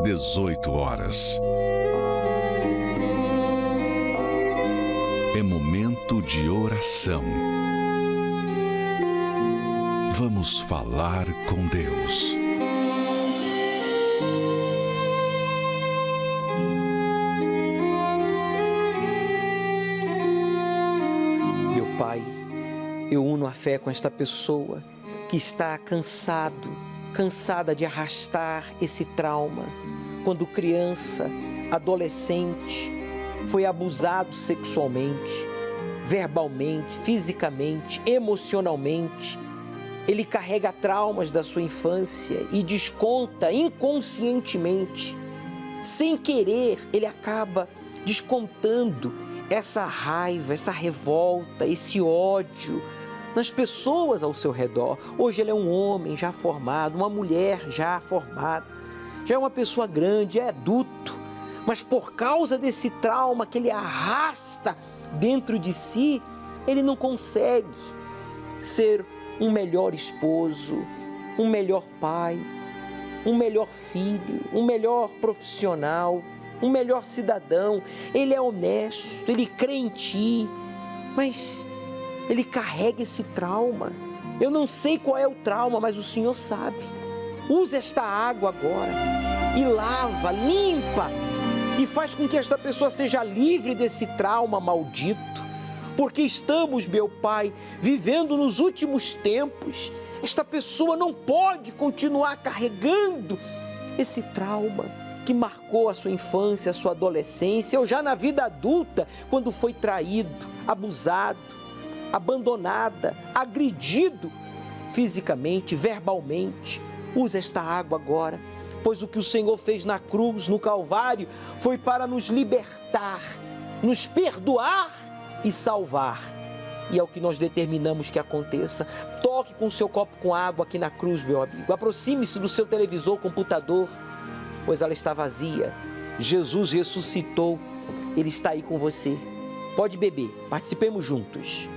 18 horas. É momento de oração. Vamos falar com Deus. Meu Pai, eu uno a fé com esta pessoa que está cansada de arrastar esse trauma. Quando criança, adolescente, foi abusado sexualmente, verbalmente, fisicamente, emocionalmente. Ele carrega traumas da sua infância e desconta inconscientemente. Sem querer, ele acaba descontando essa raiva, essa revolta, esse ódio nas pessoas ao seu redor. Hoje ele é um homem já formado, uma mulher já formada, já é uma pessoa grande, é adulto, mas por causa desse trauma que ele arrasta dentro de si, ele não consegue ser um melhor esposo, um melhor pai, um melhor filho, um melhor profissional, um melhor cidadão. Ele é honesto, ele crê em ti, mas ele carrega esse trauma. Eu não sei qual é o trauma, mas o Senhor sabe. Usa esta água agora e lava, limpa e faz com que esta pessoa seja livre desse trauma maldito. Porque estamos, meu Pai, vivendo nos últimos tempos. Esta pessoa não pode continuar carregando esse trauma que marcou a sua infância, a sua adolescência, ou já na vida adulta, quando foi traído, abusado, abandonada, agredido fisicamente, verbalmente. Usa esta água agora, pois o que o Senhor fez na cruz, no Calvário, foi para nos libertar, nos perdoar e salvar. E é o que nós determinamos que aconteça. Toque com o seu copo com água aqui na cruz, meu amigo. Aproxime-se do seu televisor, computador, pois ela está vazia. Jesus ressuscitou, Ele está aí com você. Pode beber, participemos juntos.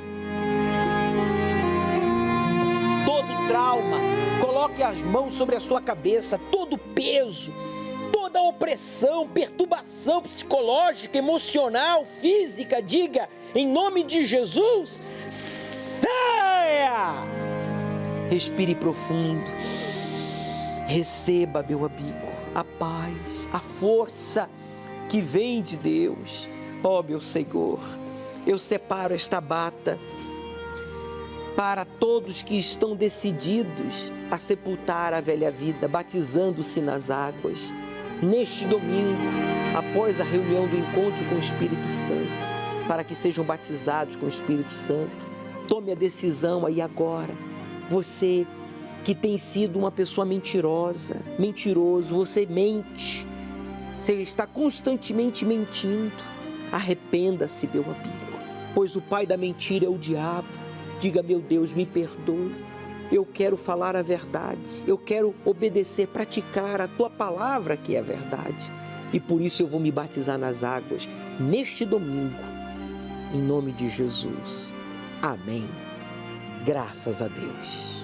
Todo trauma, coloque as mãos sobre a sua cabeça, todo peso, toda opressão, perturbação psicológica, emocional, física, diga, em nome de Jesus, saia! Respire profundo, receba, meu amigo, a paz, a força que vem de Deus. Ó, meu Senhor, eu separo esta bata para todos que estão decididos a sepultar a velha vida, batizando-se nas águas. Neste domingo, após a reunião do encontro com o Espírito Santo, para que sejam batizados com o Espírito Santo. Tome a decisão aí agora. Você que tem sido uma pessoa mentirosa, mentiroso, você mente, você está constantemente mentindo. Arrependa-se, meu amigo, pois o pai da mentira é o diabo. Diga, meu Deus, me perdoe. Eu quero falar a verdade, eu quero obedecer, praticar a tua palavra que é a verdade. E por isso eu vou me batizar nas águas neste domingo, em nome de Jesus. Amém. Graças a Deus.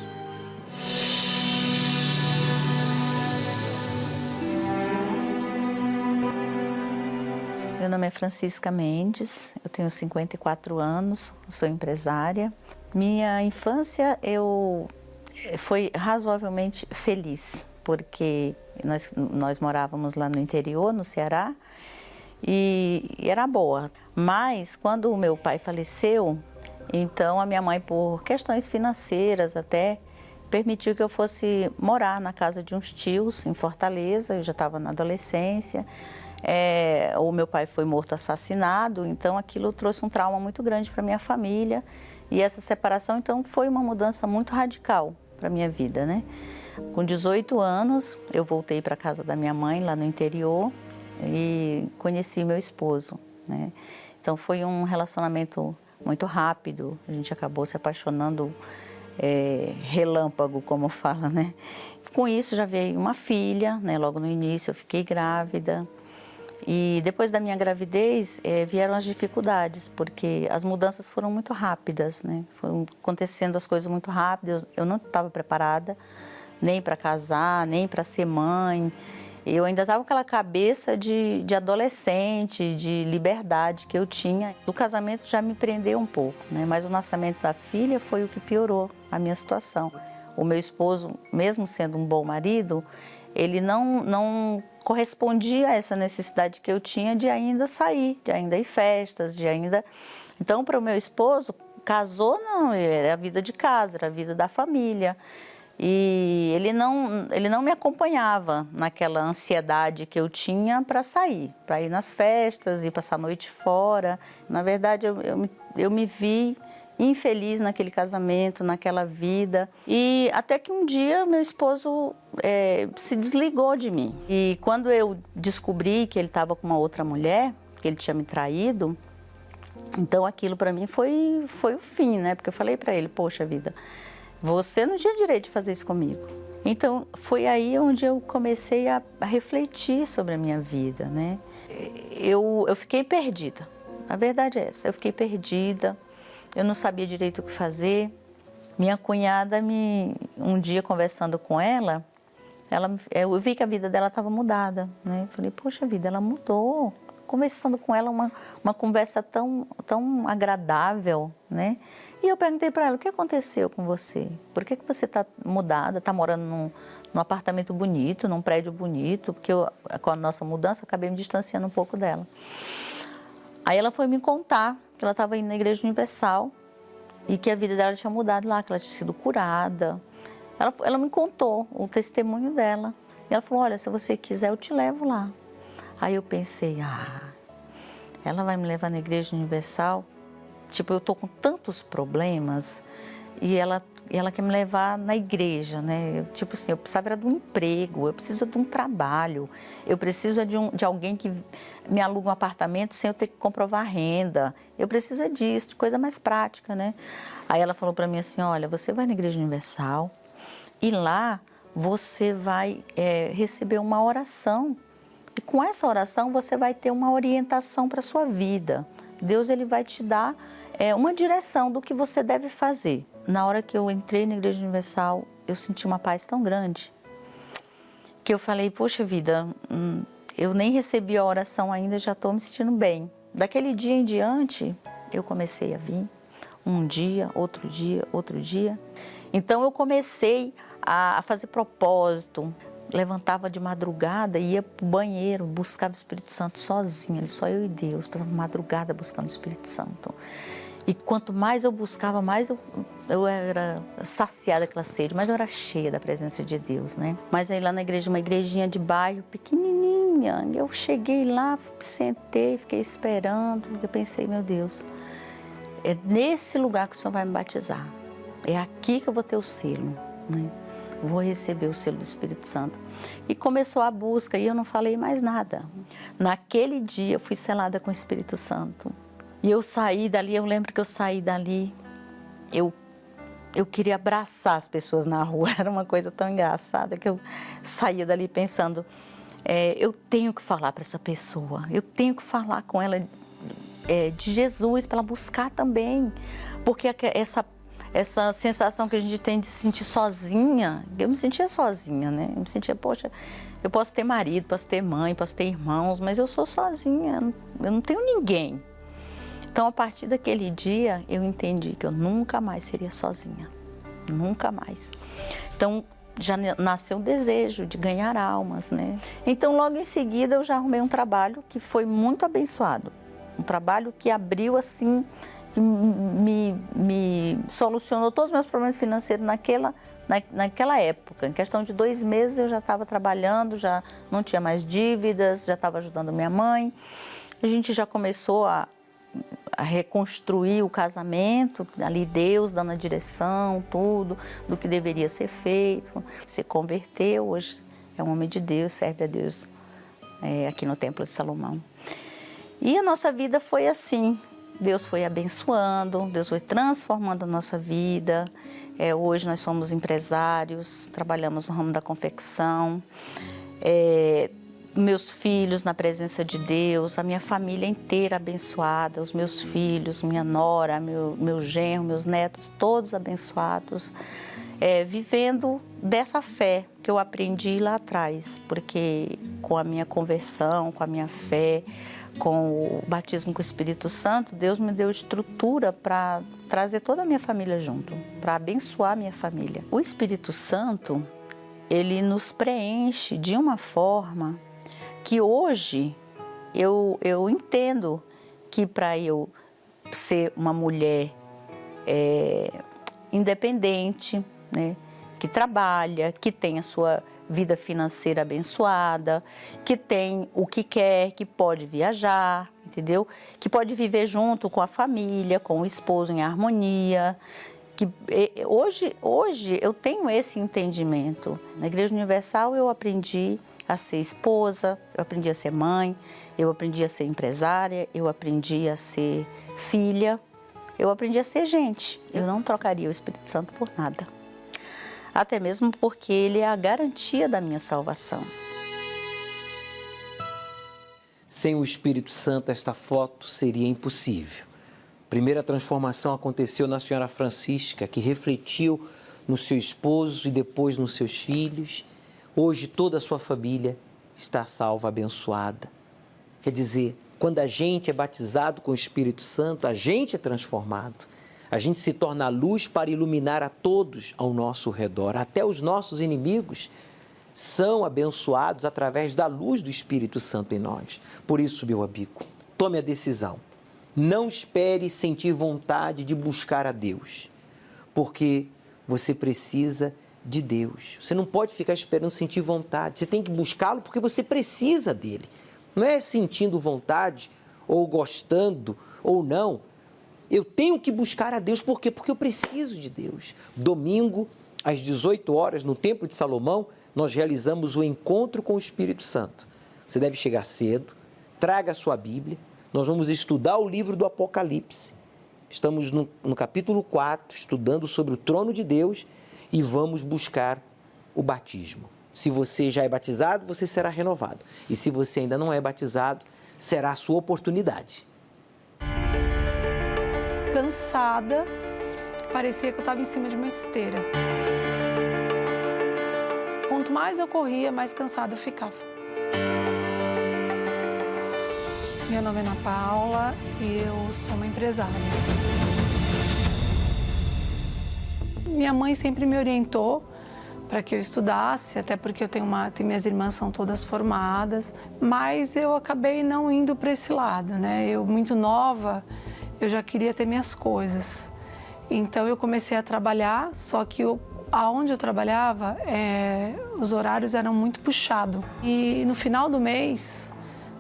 Meu nome é Francisca Mendes, eu tenho 54 anos, sou empresária. Minha infância foi razoavelmente feliz, porque nós morávamos lá no interior, no Ceará, e era boa. Mas quando o meu pai faleceu, então a minha mãe, por questões financeiras até, permitiu que eu fosse morar na casa de uns tios em Fortaleza. Eu já estava na adolescência. O meu pai foi morto assassinado, então aquilo trouxe um trauma muito grande para minha família. E essa separação, então, foi uma mudança muito radical para a minha vida, né? Com 18 anos, eu voltei para a casa da minha mãe, lá no interior, e conheci meu esposo, né? Então, foi um relacionamento muito rápido, a gente acabou se apaixonando relâmpago, como fala, né? Com isso, já veio uma filha, né? Logo no início, eu fiquei grávida. E depois da minha gravidez, vieram as dificuldades, porque as mudanças foram muito rápidas, né? Foram acontecendo as coisas muito rápidas, eu não estava preparada nem para casar, nem para ser mãe. Eu ainda estava com aquela cabeça de adolescente, de liberdade que eu tinha. O casamento já me prendeu um pouco, né? Mas o nascimento da filha foi o que piorou a minha situação. O meu esposo, mesmo sendo um bom marido, ele não correspondia a essa necessidade que eu tinha de ainda sair, de ainda ir festas, de ainda... Então, para o meu esposo, casou não, era a vida de casa, era a vida da família. E ele não me acompanhava naquela ansiedade que eu tinha para sair, para ir nas festas e passar a noite fora. Na verdade, eu me vi infeliz naquele casamento, naquela vida. E até que um dia meu esposo se desligou de mim. E quando eu descobri que ele estava com uma outra mulher, que ele tinha me traído, então aquilo para mim foi o fim, né? Porque eu falei para ele, poxa vida, você não tinha direito de fazer isso comigo. Então foi aí onde eu comecei a refletir sobre a minha vida, né? Eu fiquei perdida. A verdade é essa, eu fiquei perdida. Eu não sabia direito o que fazer. Minha cunhada, um dia conversando com ela, eu vi que a vida dela estava mudada, né? Eu falei, poxa vida, ela mudou. Conversando com ela, uma conversa tão agradável, né? E eu perguntei para ela, o que aconteceu com você? Por que você está mudada, está morando num apartamento bonito, num prédio bonito? Porque com a nossa mudança, eu acabei me distanciando um pouco dela. Aí ela foi me contar que ela estava indo na Igreja Universal e que a vida dela tinha mudado lá, que ela tinha sido curada. Ela me contou o testemunho dela. E ela falou, olha, se você quiser, eu te levo lá. Aí eu pensei, ela vai me levar na Igreja Universal? Tipo, eu tô com tantos problemas e ela quer me levar na igreja, né? Tipo assim, eu precisava de um emprego, eu preciso de um trabalho, eu preciso de alguém que me aluga um apartamento sem eu ter que comprovar renda. Eu preciso disso, de coisa mais prática, né? Aí ela falou para mim assim, olha, você vai na Igreja Universal e lá você vai receber uma oração. E com essa oração você vai ter uma orientação para a sua vida. Deus ele vai te dar uma direção do que você deve fazer. Na hora que eu entrei na Igreja Universal, eu senti uma paz tão grande que eu falei, poxa vida, eu nem recebi a oração ainda, já estou me sentindo bem. Daquele dia em diante, eu comecei a vir um dia, outro dia, outro dia. Então eu comecei a fazer propósito. Levantava de madrugada e ia para o banheiro, buscava o Espírito Santo sozinha, só eu e Deus, passava madrugada buscando o Espírito Santo. E quanto mais eu buscava, mais eu era saciada daquela sede, mais eu era cheia da presença de Deus, né? Mas aí lá na igreja, uma igrejinha de bairro, pequenininha, eu cheguei lá, sentei, fiquei esperando, eu pensei, meu Deus, é nesse lugar que o Senhor vai me batizar, é aqui que eu vou ter o selo, né? Vou receber o selo do Espírito Santo. E começou a busca e eu não falei mais nada. Naquele dia eu fui selada com o Espírito Santo. E eu saí dali, eu lembro que eu saí dali, eu queria abraçar as pessoas na rua, era uma coisa tão engraçada que eu saía dali pensando, eu tenho que falar para essa pessoa, eu tenho que falar com ela de Jesus para ela buscar também, porque essa sensação que a gente tem de se sentir sozinha, eu me sentia sozinha, né? Eu me sentia, poxa, eu posso ter marido, posso ter mãe, posso ter irmãos, mas eu sou sozinha, eu não tenho ninguém. Então, a partir daquele dia, eu entendi que eu nunca mais seria sozinha, nunca mais. Então, já nasceu o desejo de ganhar almas, né? Então, logo em seguida, eu já arrumei um trabalho que foi muito abençoado, um trabalho que abriu assim, me solucionou todos os meus problemas financeiros naquela época. Em questão de 2 meses eu já estava trabalhando, já não tinha mais dívidas, já estava ajudando minha mãe. A gente já começou a reconstruir o casamento, ali Deus dando a direção, tudo, do que deveria ser feito. Se converteu, hoje é um homem de Deus, serve a Deus aqui no Templo de Salomão. E a nossa vida foi assim. Deus foi abençoando, Deus foi transformando a nossa vida. Hoje nós somos empresários, trabalhamos no ramo da confecção. Meus filhos na presença de Deus, a minha família inteira abençoada, os meus filhos, minha nora, meu genro, meus netos, todos abençoados. vivendo dessa fé que eu aprendi lá atrás, porque com a minha conversão, com a minha fé, com o batismo com o Espírito Santo, Deus me deu estrutura para trazer toda a minha família junto, para abençoar a minha família. O Espírito Santo, ele nos preenche de uma forma que hoje eu entendo que para eu ser uma mulher independente, né, que trabalha, que tem a sua vida financeira abençoada, que tem o que quer, que pode viajar, entendeu? Que pode viver junto com a família, com o esposo em harmonia. Que hoje eu tenho esse entendimento. Na Igreja Universal eu aprendi a ser esposa, eu aprendi a ser mãe, eu aprendi a ser empresária, eu aprendi a ser filha, eu aprendi a ser gente. Eu não trocaria o Espírito Santo por nada. Até mesmo porque ele é a garantia da minha salvação. Sem o Espírito Santo, esta foto seria impossível. A primeira transformação aconteceu na senhora Francisca, que refletiu no seu esposo e depois nos seus filhos. Hoje toda a sua família está salva, abençoada. Quer dizer, quando a gente é batizado com o Espírito Santo, a gente é transformado. A gente se torna a luz para iluminar a todos ao nosso redor. Até os nossos inimigos são abençoados através da luz do Espírito Santo em nós. Por isso, meu amigo, tome a decisão. Não espere sentir vontade de buscar a Deus, porque você precisa de Deus. Você não pode ficar esperando sentir vontade. Você tem que buscá-lo porque você precisa dele. Não é sentindo vontade ou gostando ou não. Eu tenho que buscar a Deus, por quê? Porque eu preciso de Deus. Domingo, às 18 horas, no Templo de Salomão, nós realizamos o encontro com o Espírito Santo. Você deve chegar cedo, traga a sua Bíblia, nós vamos estudar o livro do Apocalipse. Estamos no capítulo 4, estudando sobre o trono de Deus e vamos buscar o batismo. Se você já é batizado, você será renovado. E se você ainda não é batizado, será a sua oportunidade. Cansada, parecia que eu estava em cima de uma esteira. Quanto mais eu corria, mais cansada eu ficava. Meu nome é Ana Paula e eu sou uma empresária. Minha mãe sempre me orientou para que eu estudasse, até porque minhas irmãs são todas formadas, mas eu acabei não indo para esse lado, né? Eu, muito nova, eu já queria ter minhas coisas. Então eu comecei a trabalhar, só que aonde eu trabalhava, os horários eram muito puxados. E no final do mês,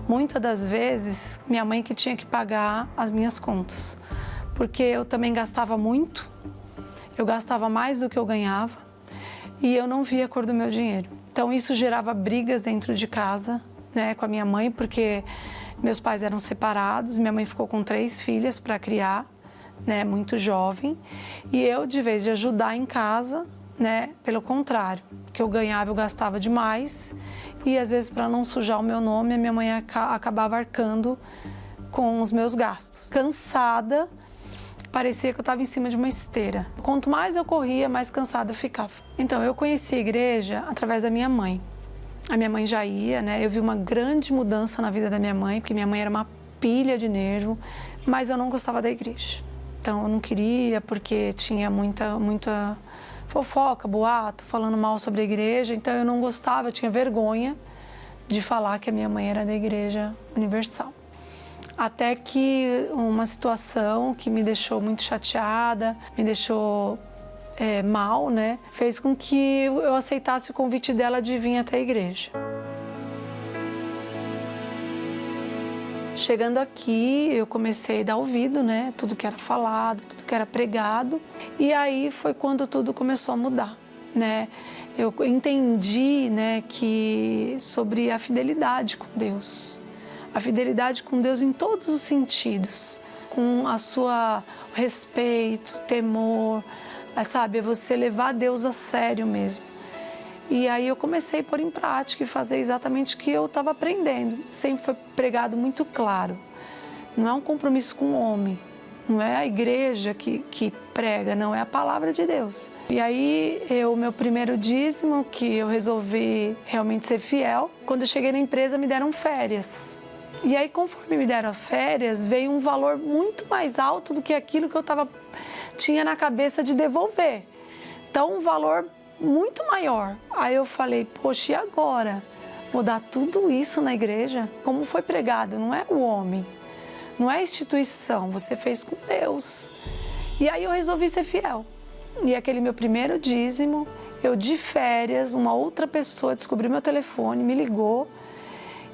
muitas das vezes, minha mãe que tinha que pagar as minhas contas. Porque eu também gastava muito, eu gastava mais do que eu ganhava e eu não via a cor do meu dinheiro. Então isso gerava brigas dentro de casa, né, com a minha mãe, porque meus pais eram separados, minha mãe ficou com 3 filhas para criar, né, muito jovem. E eu, de vez de ajudar em casa, né, pelo contrário, que eu ganhava, eu gastava demais. E às vezes, para não sujar o meu nome, a minha mãe acabava arcando com os meus gastos. Cansada, parecia que eu estava em cima de uma esteira. Quanto mais eu corria, mais cansada eu ficava. Então, eu conheci a igreja através da minha mãe. A minha mãe já ia, né? Eu vi uma grande mudança na vida da minha mãe, porque minha mãe era uma pilha de nervo, mas eu não gostava da igreja. Então, eu não queria, porque tinha muita fofoca, boato, falando mal sobre a igreja. Então, eu não gostava, eu tinha vergonha de falar que a minha mãe era da Igreja Universal. Até que uma situação que me deixou muito chateada, me deixou mal, né? Fez com que eu aceitasse o convite dela de vir até a igreja. Chegando aqui, eu comecei a dar ouvido, né? Tudo que era falado, tudo que era pregado. E aí foi quando tudo começou a mudar, né? Eu entendi, né, que sobre a fidelidade com Deus. A fidelidade com Deus em todos os sentidos. Com a sua respeito, temor, sabe? É você levar Deus a sério mesmo. E aí eu comecei a pôr em prática e fazer exatamente o que eu estava aprendendo. Sempre foi pregado muito claro. Não é um compromisso com o homem, Não é a igreja que prega, não, é a palavra de Deus. E aí, meu primeiro dízimo, que eu resolvi realmente ser fiel, quando eu cheguei na empresa me deram férias. E aí, conforme me deram férias, veio um valor muito mais alto do que aquilo que eu tinha na cabeça de devolver. Então, um valor muito maior. Aí eu falei, poxa, e agora? Vou dar tudo isso na igreja? Como foi pregado, não é o homem. Não é a instituição, você fez com Deus. E aí eu resolvi ser fiel. E aquele meu primeiro dízimo, eu de férias, uma outra pessoa descobriu meu telefone, me ligou.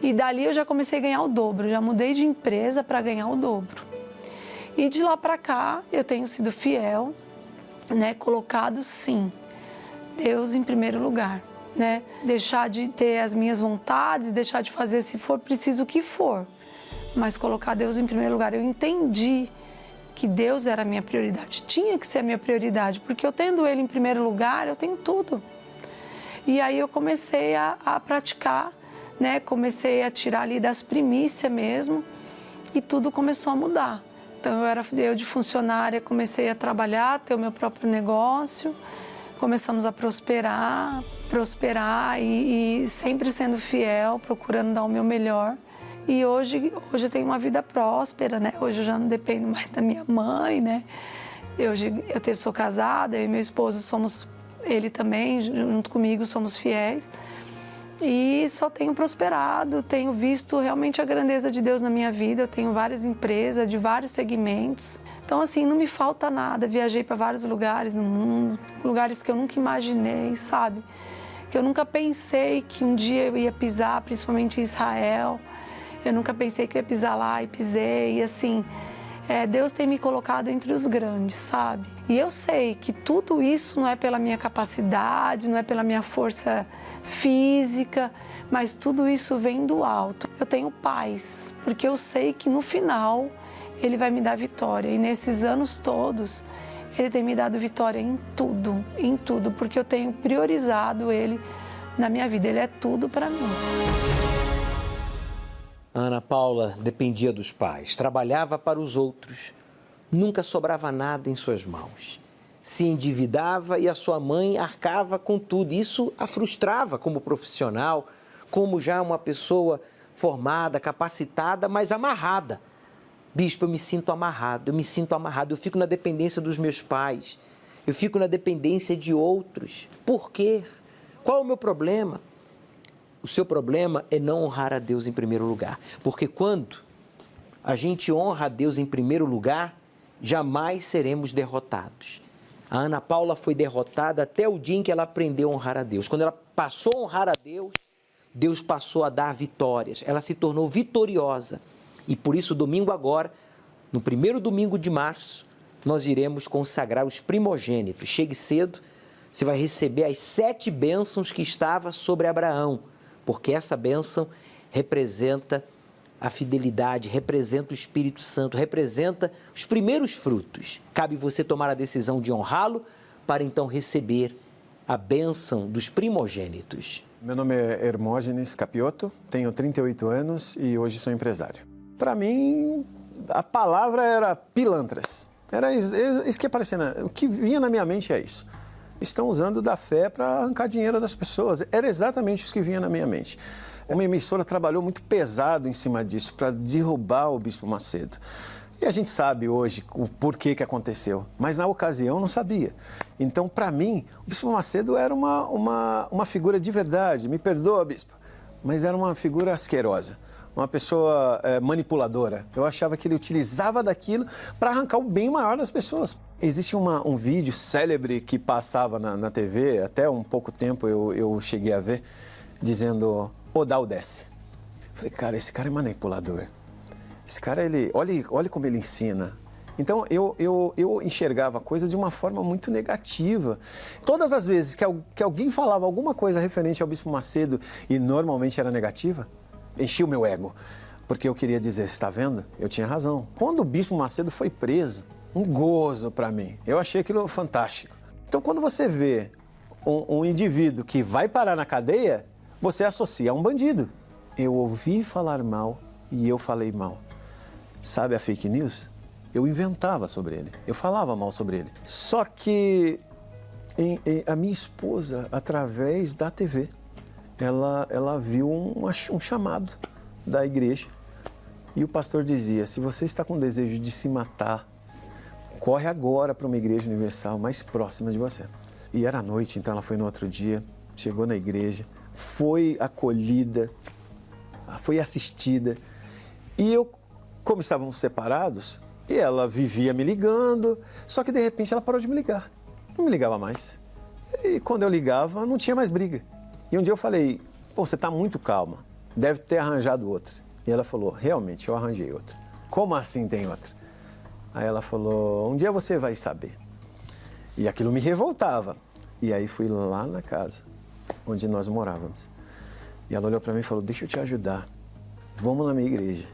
E dali eu já comecei a ganhar o dobro. Já mudei de empresa para ganhar o dobro. E de lá para cá eu tenho sido fiel, né? Colocado sim, Deus em primeiro lugar. Né? Deixar de ter as minhas vontades, deixar de fazer se for preciso o que for. Mas colocar Deus em primeiro lugar. Eu entendi que Deus era a minha prioridade, tinha que ser a minha prioridade, porque eu tendo Ele em primeiro lugar, eu tenho tudo. E aí eu comecei a praticar, né? Comecei a tirar ali das primícias mesmo, e tudo começou a mudar. Então eu de funcionária comecei a trabalhar, ter o meu próprio negócio, começamos a prosperar e sempre sendo fiel, procurando dar o meu melhor. E hoje eu tenho uma vida próspera, né? Hoje eu já não dependo mais da minha mãe, né? Eu sou casada, eu e meu esposo ele também, junto comigo, somos fiéis. E só tenho prosperado, tenho visto realmente a grandeza de Deus na minha vida. Eu tenho várias empresas de vários segmentos. Então, assim, não me falta nada. Viajei para vários lugares no mundo, lugares que eu nunca imaginei, sabe? Que eu nunca pensei que um dia eu ia pisar, principalmente em Israel. Eu nunca pensei que eu ia pisar lá e pisei. E assim, Deus tem me colocado entre os grandes, sabe? E eu sei que tudo isso não é pela minha capacidade, não é pela minha força física, mas tudo isso vem do alto. Eu tenho paz, porque eu sei que no final Ele vai me dar vitória. E nesses anos todos, Ele tem me dado vitória em tudo, porque eu tenho priorizado Ele na minha vida. Ele é tudo para mim. Ana Paula dependia dos pais, trabalhava para os outros, nunca sobrava nada em suas mãos. Se endividava e a sua mãe arcava com tudo. Isso a frustrava como profissional, como já uma pessoa formada, capacitada, mas amarrada. Bispo, eu me sinto amarrado, eu fico na dependência dos meus pais, eu fico na dependência de outros. Por quê? Qual é o meu problema? O seu problema é não honrar a Deus em primeiro lugar, porque quando a gente honra a Deus em primeiro lugar, jamais seremos derrotados. A Ana Paula foi derrotada até o dia em que ela aprendeu a honrar a Deus. Quando ela passou a honrar a Deus, Deus passou a dar vitórias, ela se tornou vitoriosa. E por isso, domingo agora, no primeiro domingo de março, nós iremos consagrar os primogênitos. Chegue cedo, você vai receber as 7 bênçãos que estavam sobre Abraão, porque essa bênção representa a fidelidade, representa o Espírito Santo, representa os primeiros frutos. Cabe você tomar a decisão de honrá-lo para então receber a bênção dos primogênitos. Meu nome é Hermógenes Capiotto, tenho 38 anos e hoje sou empresário. Para mim, a palavra era pilantras. Era isso que aparecia, o que vinha na minha mente é isso. Estão usando da fé para arrancar dinheiro das pessoas. Era exatamente isso que vinha na minha mente. Uma emissora trabalhou muito pesado em cima disso para derrubar o Bispo Macedo. E a gente sabe hoje o porquê que aconteceu, mas na ocasião não sabia. Então, para mim, o Bispo Macedo era uma figura de verdade. Me perdoa, Bispo, mas era uma figura asquerosa. Uma pessoa manipuladora. Eu achava que ele utilizava daquilo para arrancar o bem maior das pessoas. Existe um vídeo célebre que passava na TV, até um pouco tempo eu cheguei a ver, dizendo, dá ou desce. Falei, cara, esse cara é manipulador. Esse cara, olha como ele ensina. Então, eu enxergava a coisa de uma forma muito negativa. Todas as vezes que alguém falava alguma coisa referente ao Bispo Macedo, e normalmente era negativa, enchia o meu ego, porque eu queria dizer, está vendo? Eu tinha razão. Quando o Bispo Macedo foi preso, um gozo para mim. Eu achei aquilo fantástico. Então, quando você vê um indivíduo que vai parar na cadeia, você associa a um bandido. Eu ouvi falar mal e eu falei mal. Sabe a fake news? Eu inventava sobre ele, eu falava mal sobre ele. Só que a minha esposa, através da TV, ela viu um chamado da igreja. E o pastor dizia, se você está com desejo de se matar, corre agora para uma igreja universal mais próxima de você. E era noite, então ela foi no outro dia, chegou na igreja, foi acolhida, foi assistida. E eu, como estávamos separados, e ela vivia me ligando, só que de repente ela parou de me ligar. Não me ligava mais. E quando eu ligava, não tinha mais briga. E um dia eu falei, pô, você está muito calma, deve ter arranjado outra. E ela falou, realmente, eu arranjei outra. Como assim tem outra? Aí ela falou, um dia você vai saber. E aquilo me revoltava. E aí fui lá na casa onde nós morávamos. E ela olhou para mim e falou, deixa eu te ajudar, vamos na minha igreja.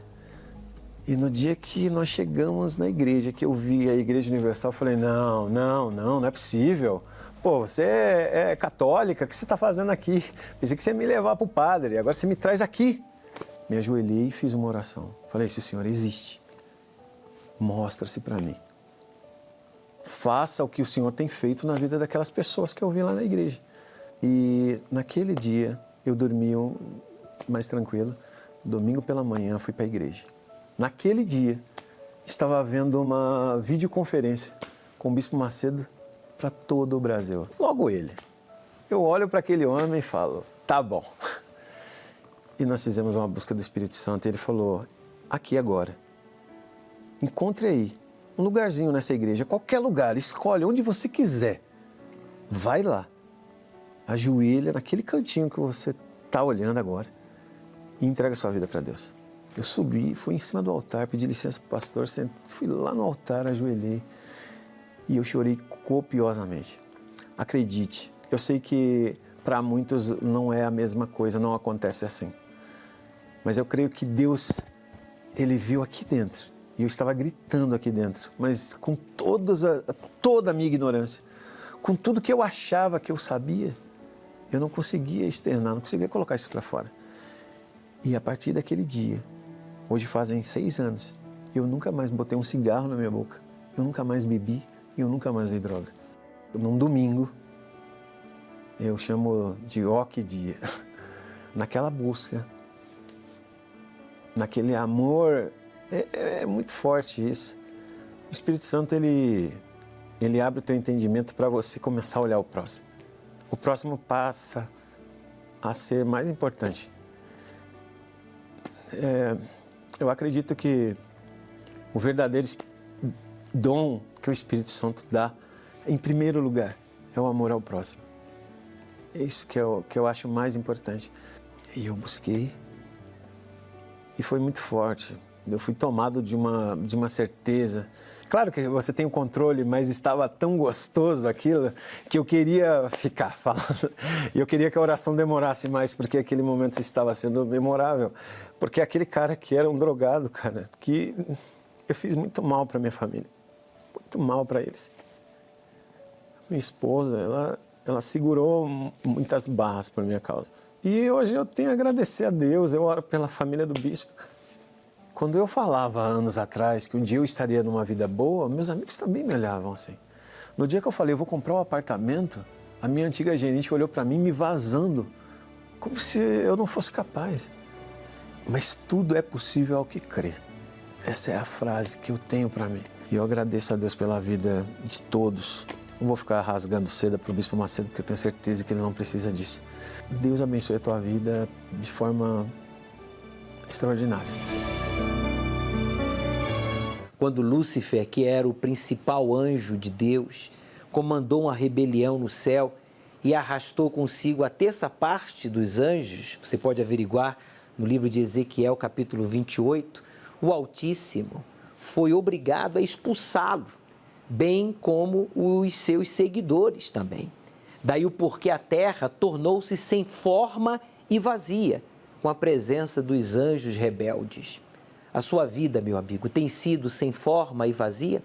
E no dia que nós chegamos na igreja, que eu vi a Igreja Universal, eu falei, não é possível. Pô, você é católica, o que você está fazendo aqui? Pensei que você ia me levar para o padre, agora você me traz aqui. Me ajoelhei e fiz uma oração. Falei, se o Senhor existe, mostra-se para mim. Faça o que o Senhor tem feito na vida daquelas pessoas que eu vi lá na igreja. E naquele dia eu dormi mais tranquilo. Domingo pela manhã fui para a igreja. Naquele dia estava havendo uma videoconferência com o Bispo Macedo para todo o Brasil. Logo ele. Eu olho para aquele homem e falo, tá bom. E nós fizemos uma busca do Espírito Santo e ele falou, aqui agora, encontre aí um lugarzinho nessa igreja, qualquer lugar, escolhe onde você quiser, vai lá, ajoelha naquele cantinho que você está olhando agora e entrega a sua vida para Deus. Eu subi, fui em cima do altar, pedi licença para o pastor, fui lá no altar, ajoelhei e eu chorei copiosamente. Acredite, eu sei que para muitos não é a mesma coisa, não acontece assim. Mas eu creio que Deus, Ele viu aqui dentro. E eu estava gritando aqui dentro. Mas com toda a minha ignorância, com tudo que eu achava que eu sabia, eu não conseguia externar, não conseguia colocar isso para fora. E a partir daquele dia, hoje fazem 6 anos, eu nunca mais botei um cigarro na minha boca. Eu nunca mais bebi e eu nunca mais dei droga. Num domingo, eu chamo de que dia, naquela busca, naquele amor, é muito forte isso. O Espírito Santo, ele abre o teu entendimento para você começar a olhar o próximo. O próximo passa a ser mais importante. Eu acredito que o verdadeiro dom que o Espírito Santo dá, em primeiro lugar, é o amor ao próximo. É isso que eu acho mais importante. E eu busquei e foi muito forte. Eu fui tomado de uma certeza. Claro que você tem o controle, mas estava tão gostoso aquilo que eu queria ficar falando. E eu queria que a oração demorasse mais, porque aquele momento estava sendo memorável. Porque aquele cara que era um drogado, cara, que eu fiz muito mal para minha família. Muito mal para eles. Minha esposa, ela segurou muitas barras por minha causa. E hoje eu tenho a agradecer a Deus, eu oro pela família do bispo. Quando eu falava anos atrás que um dia eu estaria numa vida boa, meus amigos também me olhavam assim. No dia que eu falei, eu vou comprar um apartamento, a minha antiga gerente olhou para mim me vazando, como se eu não fosse capaz. Mas tudo é possível ao que crê. Essa é a frase que eu tenho para mim. E eu agradeço a Deus pela vida de todos. Não vou ficar rasgando seda para o Bispo Macedo, porque eu tenho certeza que ele não precisa disso. Deus abençoe a tua vida de forma extraordinária. Quando Lúcifer, que era o principal anjo de Deus, comandou uma rebelião no céu e arrastou consigo a terça parte dos anjos, você pode averiguar no livro de Ezequiel, capítulo 28, o Altíssimo foi obrigado a expulsá-lo, bem como os seus seguidores também. Daí o porquê a terra tornou-se sem forma e vazia, com a presença dos anjos rebeldes. A sua vida, meu amigo, tem sido sem forma e vazia?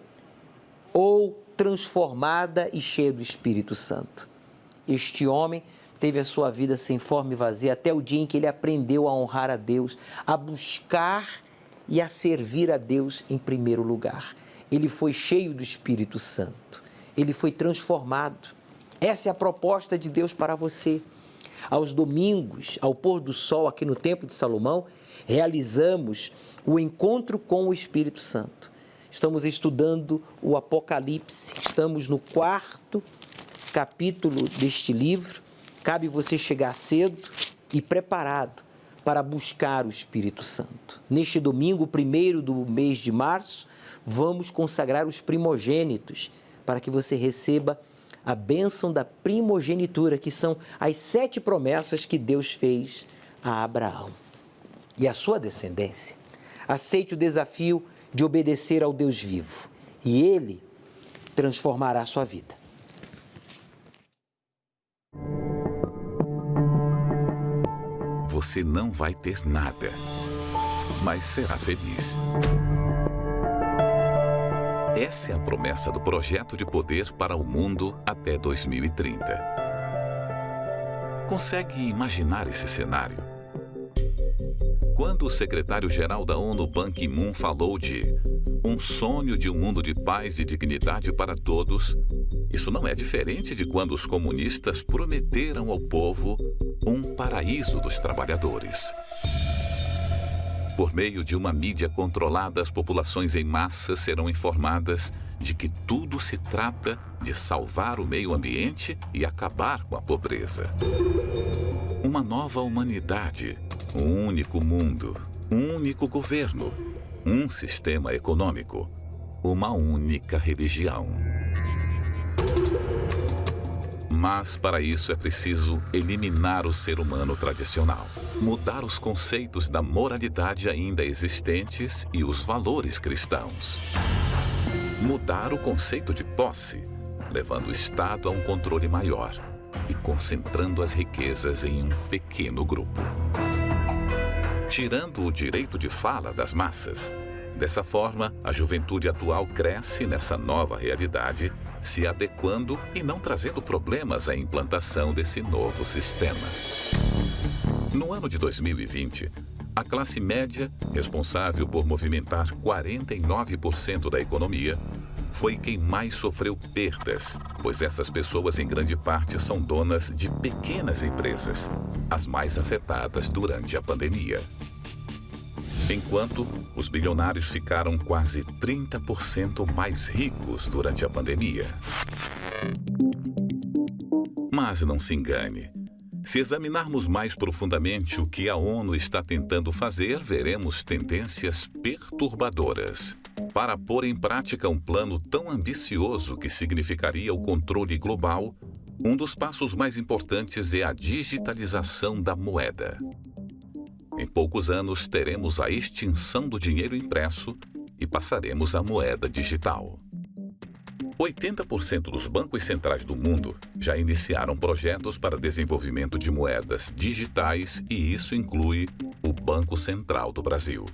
Ou transformada e cheia do Espírito Santo? Este homem teve a sua vida sem forma e vazia até o dia em que ele aprendeu a honrar a Deus, a buscar e a servir a Deus em primeiro lugar. ele foi cheio do Espírito Santo, ele foi transformado. Essa é a proposta de Deus para você. Aos domingos, ao pôr do sol aqui no Templo de Salomão, realizamos o encontro com o Espírito Santo. Estamos estudando o Apocalipse, estamos no 4º capítulo deste livro. Cabe você chegar cedo e preparado para buscar o Espírito Santo. Neste domingo, 1º do mês de março, vamos consagrar os primogênitos para que você receba a bênção da primogenitura, que são as 7 promessas que Deus fez a Abraão e a sua descendência. Aceite o desafio de obedecer ao Deus vivo e Ele transformará a sua vida. Você não vai ter nada, mas será feliz. Essa é a promessa do projeto de poder para o mundo até 2030. Consegue imaginar esse cenário? Quando o secretário-geral da ONU, Ban Ki-moon, falou de um sonho de um mundo de paz e dignidade para todos, isso não é diferente de quando os comunistas prometeram ao povo um paraíso dos trabalhadores. Por meio de uma mídia controlada, as populações em massa serão informadas de que tudo se trata de salvar o meio ambiente e acabar com a pobreza. Uma nova humanidade, um único mundo, um único governo, um sistema econômico, uma única religião. Mas, para isso, é preciso eliminar o ser humano tradicional, mudar os conceitos da moralidade ainda existentes e os valores cristãos. Mudar o conceito de posse, levando o Estado a um controle maior e concentrando as riquezas em um pequeno grupo. Tirando o direito de fala das massas. Dessa forma, a juventude atual cresce nessa nova realidade, se adequando e não trazendo problemas à implantação desse novo sistema. No ano de 2020, a classe média, responsável por movimentar 49% da economia, foi quem mais sofreu perdas, pois essas pessoas em grande parte são donas de pequenas empresas, as mais afetadas durante a pandemia. Enquanto os bilionários ficaram quase 30% mais ricos durante a pandemia. Mas não se engane. Se examinarmos mais profundamente o que a ONU está tentando fazer, veremos tendências perturbadoras. Para pôr em prática um plano tão ambicioso que significaria o controle global, um dos passos mais importantes é a digitalização da moeda. Em poucos anos, teremos a extinção do dinheiro impresso e passaremos à moeda digital. 80% dos bancos centrais do mundo já iniciaram projetos para desenvolvimento de moedas digitais e isso inclui o Banco Central do Brasil,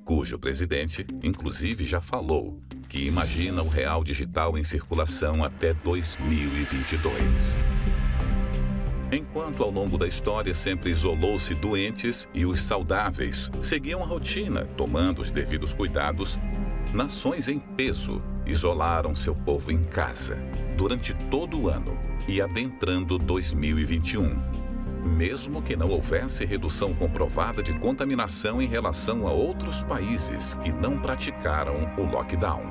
cujo presidente, inclusive, já falou que imagina o real digital em circulação até 2022. Enquanto ao longo da história sempre isolou-se doentes e os saudáveis seguiam a rotina, tomando os devidos cuidados, nações em peso isolaram seu povo em casa durante todo o ano e adentrando 2021, mesmo que não houvesse redução comprovada de contaminação em relação a outros países que não praticaram o lockdown.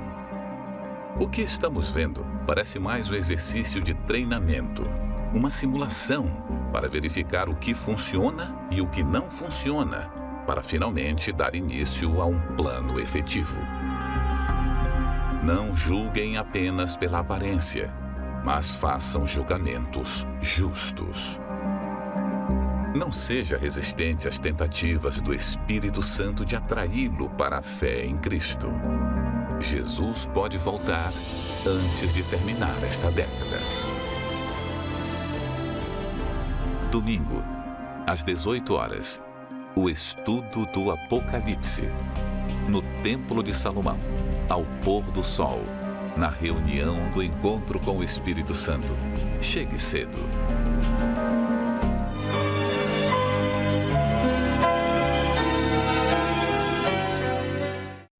O que estamos vendo parece mais um exercício de treinamento, uma simulação para verificar o que funciona e o que não funciona, para finalmente dar início a um plano efetivo. Não julguem apenas pela aparência, mas façam julgamentos justos. Não seja resistente às tentativas do Espírito Santo de atraí-lo para a fé em Cristo. Jesus pode voltar antes de terminar esta década. Domingo, às 18 horas, o estudo do Apocalipse, no Templo de Salomão, ao pôr do sol, na reunião do encontro com o Espírito Santo. Chegue cedo.